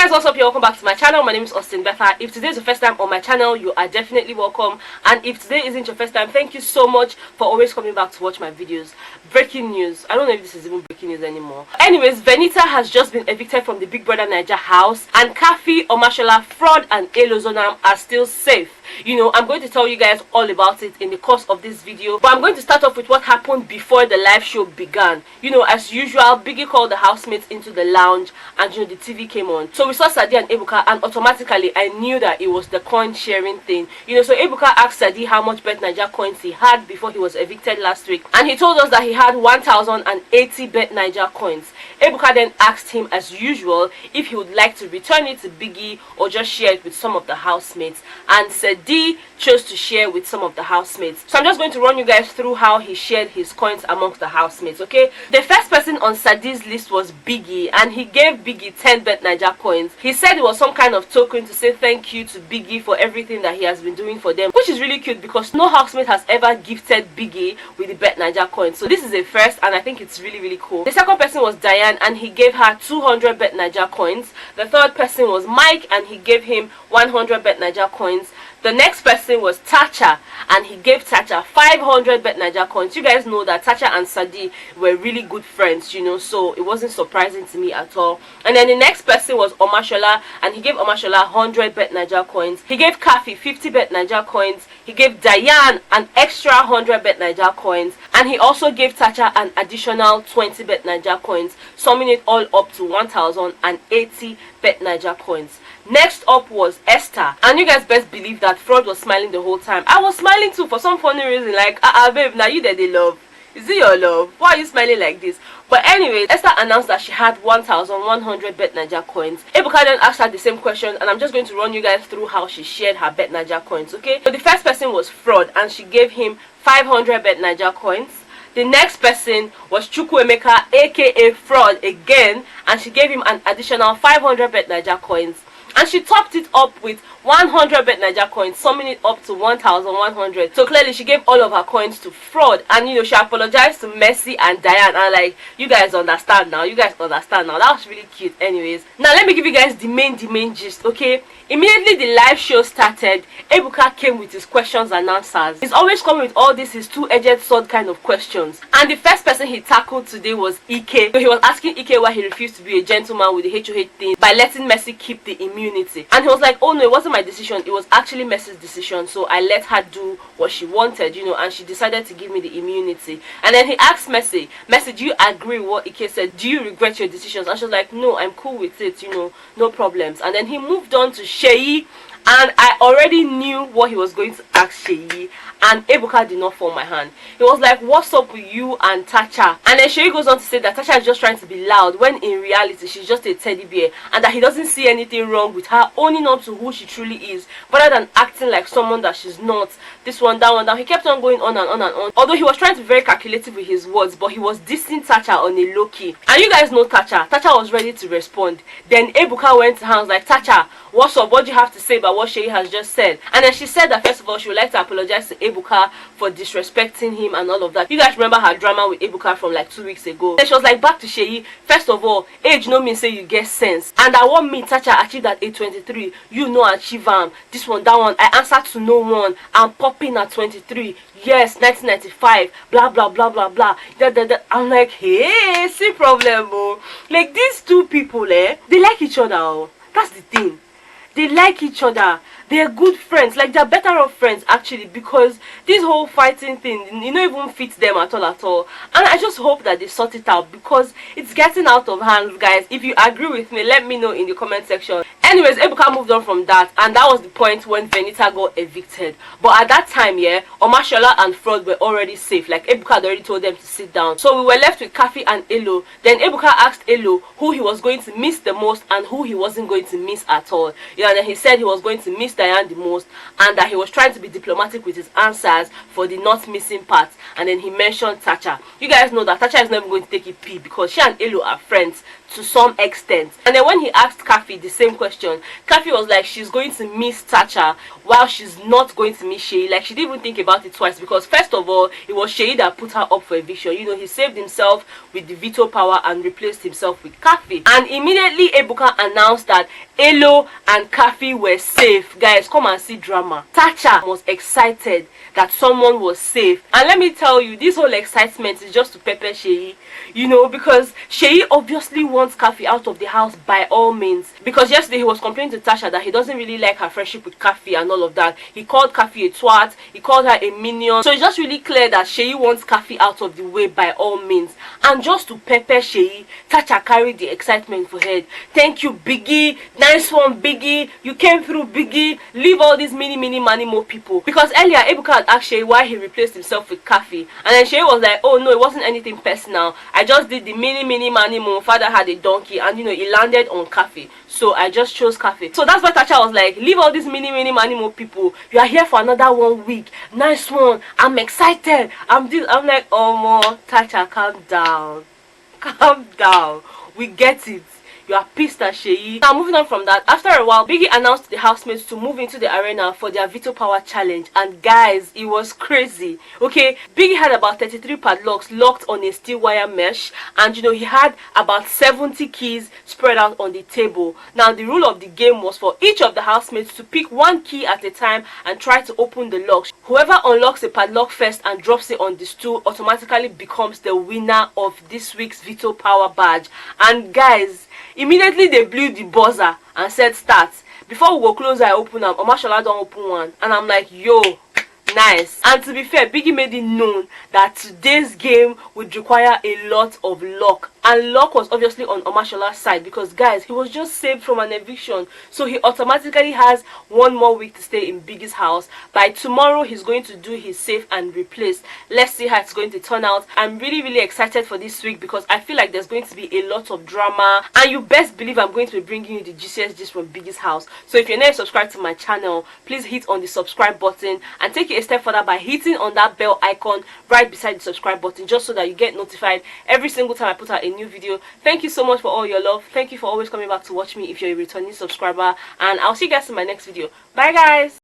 Hey guys, what's up? You're welcome back to my channel. My name is Austin Betha. If today is your first time on my channel, you are definitely welcome. And if today isn't your first time, thank you so much for always coming back to watch my videos. Breaking news. I don't know if this is even breaking news anymore. Anyways, Venita has just been evicted from the Big Brother Naija house, and Kafi, Omashola, Fraud and AMEBO are still safe. You know, I'm going to tell you guys all about it in the course of this video, but I'm going to start off with what happened before the live show began. You know, as usual, Biggie called the housemates into the lounge, and you know, the TV came on. So we saw Sadi and Ebuka, and automatically I knew that it was the coin sharing thing. You know, so Ebuka asked Sadi how much Bet Naija coins he had before he was evicted last week, and he told us that he had 1,080 Bet Naija coins. Ebuka then asked him, as usual, if he would like to return it to Biggie or just share it with some of the housemates, and Sadi chose to share with some of the housemates. So I'm just going to run you guys through how he shared his coins amongst the housemates. Okay, the first person on Sadi's list was Biggie, and he gave Biggie 10 Bet Naija coins. He said it was some kind of token to say thank you to Biggie for everything that he has been doing for them, which is really cute because no housemate has ever gifted Biggie with the Bet Naija coins. So this is a first, and I think it's really cool. The second person was Diane, and he gave her 200 Bet Naija coins. The third person was Mike, and he gave him 100 Bet Naija coins. The next person was Tacha, and he gave Tacha 500 Bet Naija coins. You guys know that Tacha and Sadi were really good friends, you know, so it wasn't surprising to me at all. And then the next person was Omashola, and he gave Omashola 100 Bet Naija coins. He gave Kafi 50 Bet Naija coins. He gave Diane an extra 100 Bet Naija coins, and he also gave Tacha an additional 20 Bet Naija coins, summing it all up to 1,080 Bet Naija coins. Next up was Esther, and you guys best believe that Fraud was smiling the whole time. I was smiling too for some funny reason, like babe, now you that they love, is it your love? Why are you smiling like this? But anyways, Esther announced that she had 1,100 Bet Naija coins. Ebuka then asked her the same question, and I'm just going to run you guys through how she shared her Bet Naija coins. Okay, so the first person was Fraud, and she gave him 500 Bet Naija coins. The next person was Chukwuemeka, aka Fraud again, and she gave him an additional 500 Bet Naija coins. And she topped it up with 100 Bet Naija coins, summing it up to 1,100. So clearly she gave all of her coins to Fraud, and you know, she apologized to Mercy and Diane, and like, you guys understand now, that was really cute. Anyways, now let me give you guys the main gist. Okay, immediately the live show started, Ebuka came with his questions and answers. He's always coming with all this his two-edged sword kind of questions, and the first person he tackled today was Ike. So he was asking Ike why he refused to be a gentleman with the HOH thing by letting Mercy keep the immunity, and he was like, oh no, it wasn't my decision, it was actually Mercy's decision, so I let her do what she wanted, you know, and she decided to give me the immunity. And then he asked Mercy, do you agree with what Ike said? Do you regret your decisions? And she was like, no, I'm cool with it, you know, no problems. And then he moved on to Seyi, and I already knew what he was going to ask Seyi, and Ebuka did not fall my hand. He was like, what's up with you and Tacha? And then Seyi goes on to say that Tacha is just trying to be loud, when in reality she's just a teddy bear, and that he doesn't see anything wrong with her owning up to who she truly is, rather than acting like someone that she's not. This one, that one, down. He kept on going on and on and on. Although he was trying to be very calculative with his words, but he was dissing Tacha on a low key. And you guys know Tacha. Tacha was ready to respond. Then Ebuka went to her and was like, Tacha, what's up? What do you have to say about what Seyi has just said? And then she said that first of all, she would like to apologize to Ebuka for disrespecting him and all of that. You guys remember her drama with Ebuka from like 2 weeks ago. Then she was like, back to Seyi, first of all, age no mean say you get sense, and I want me Tacha achieve that age 23, you know, achieve this one, that one, I answer to no one, I'm popping at 23, yes, 1995, blah blah blah blah blah. I'm like, hey, see problem, oh. Like, these two people, they like each other, oh. That's the thing. They like each other. They're good friends. Like, they're better off friends actually, because this whole fighting thing, you know, even fits them at all. And I just hope that they sort it out, because it's getting out of hand, guys. If you agree with me, let me know in the comment section. Anyways, Ebuka moved on from that, and that was the point when Venita got evicted. But at that time, yeah, Omashola and Fraud were already safe. Like, Ebuka had already told them to sit down. So we were left with Kafi and Elo. Then Ebuka asked Elo who he was going to miss the most and who he wasn't going to miss at all. Yeah, and then he said he was going to miss Diane the most, and that he was trying to be diplomatic with his answers for the not missing part. And then he mentioned Tacha. You guys know that Tacha is never going to take it pee, because she and Elo are friends to some extent. And then when he asked Kafi the same question, Kafi was like she's going to miss Tacha while she's not going to miss Seyi. Like she didn't even think about it twice, because first of all, it was Seyi that put her up for eviction. You know, he saved himself with the veto power and replaced himself with Kafi. And immediately Ebuka announced that Elo and Kafi were safe. Guys, come and see drama. Tacha was excited that someone was safe, and let me tell you, this whole excitement is just to pepper Seyi, you know, because Seyi obviously wants Kafi out of the house by all means. Because yesterday he was complaining to Tacha that he doesn't really like her friendship with Kafi and all of that. He called Kafi a twat, he called her a minion. So it's just really clear that Seyi wants Kafi out of the way by all means. And just to pepper Seyi, Tacha carried the excitement for head. Thank you, Biggie. Nice one, Biggie. You came through, Biggie. Leave all these many more people. Because earlier Ebuka had asked Seyi why he replaced himself with Kafi, and then Seyi was like, oh no, it wasn't anything personal. I just did the mini mo. Father had a donkey, and you know, it landed on Kafi, so I just chose Kafi. So that's why Tacha was like, leave all these mini mo people. You are here for another 1 week. Nice one. I'm excited. I'm like, oh more Tacha, calm down. Calm down. We get it. You are pissed at Seyi. Now moving on from that, after a while, Biggie announced the housemates to move into the arena for their veto power challenge, and guys, it was crazy. Okay, Biggie had about 33 padlocks locked on a steel wire mesh, and you know, he had about 70 keys spread out on the table. Now the rule of the game was for each of the housemates to pick one key at a time and try to open the locks. Whoever unlocks a padlock first and drops it on the stool automatically becomes the winner of this week's veto power badge. And guys, immediately they blew the buzzer and said start. Before we go close I open them, Omashola don't open one, and I'm like, yo, nice. And to be fair, Biggie made it known that today's game would require a lot of luck, and luck was obviously on Omashola's side, because guys, he was just saved from an eviction, so he automatically has 1 more week to stay in Biggie's house. By tomorrow he's going to do his save and replace. Let's see how it's going to turn out. I'm really excited for this week, because I feel like there's going to be a lot of drama, and you best believe I'm going to be bringing you the juiciest gist from Biggie's house. So if you're not subscribed to my channel, please hit on the subscribe button and take it a step further by hitting on that bell icon right beside the subscribe button, just so that you get notified every single time I put out a new video. Thank you so much for all your love. Thank you for always coming back to watch me if you're a returning subscriber, and I'll see you guys in my next video. Bye guys.